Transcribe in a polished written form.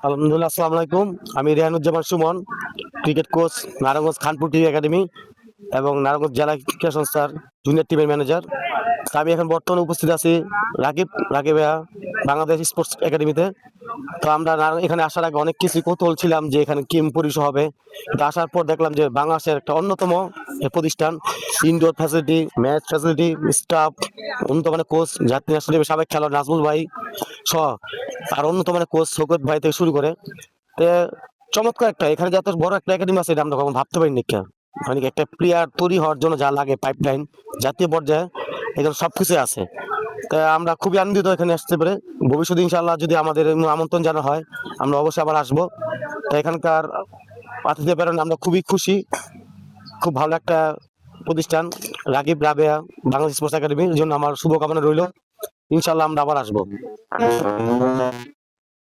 আলহামদুলিল্লাহ, আসসালামু আলাইকুম। আমি Rehanuzzaman Suman, cricket coach, Narayanganj Khanpur TV academy এবং নারায়ণগঞ্জ জেলা ক্রীড়া সংস্থার জুনিয়র টিমের ম্যানেজার। তো আমি এখন বর্তমানে উপস্থিত আছি রাকিব বাংলাদেশ স্পোর্টস একাডেমিতে। তো আমরা এখানে আসার আগে অনেক কিছু কৌতূহল ছিলাম যে এখানে কি পরিষেবা হবে, কিন্তু আসার পর দেখলাম যে বাংলাদেশের একটা অন্যতম প্রতিষ্ঠান, indoor facility, match facility, staff, উন্নত মানের কোচ, জাতীয় ন্যাশনাল টিমের সাবেক খেলোয়াড় নাজমুল ভাই সহ আর উন্নত মানের কোচ শৌকত ভাই থেকে শুরু করে। তো চমৎকার একটা, এখানে যত বড় একটা একাডেমি আছে এটা আমরা কখন ভাবতে পারিনি। মানে একটা প্লেয়ার তৈরি হওয়ার জন্য যা লাগে পাইপলাইন জাতীয় পর্যায়ে এখানে সবকিছু আছে। তা আমরা খুবই আনন্দিত এখানে আসতে পেরে। ভবিষ্যতে ইনশাআল্লাহ যদি আমাদের আমন্ত্রণ জানা হয় আমরা অবশ্যই আবার আসবো। তো এখানকার আতিথ্য প্রেরণে আমরা খুবই খুশি। খুব ভালো একটা প্রতিষ্ঠান রাকিব রাবেয়া বাংলাদেশ স্পোর্টস একাডেমির জন্য আমার শুভকামনা রইল। ইনশাআল্লাহ আমরা আবার আসবো।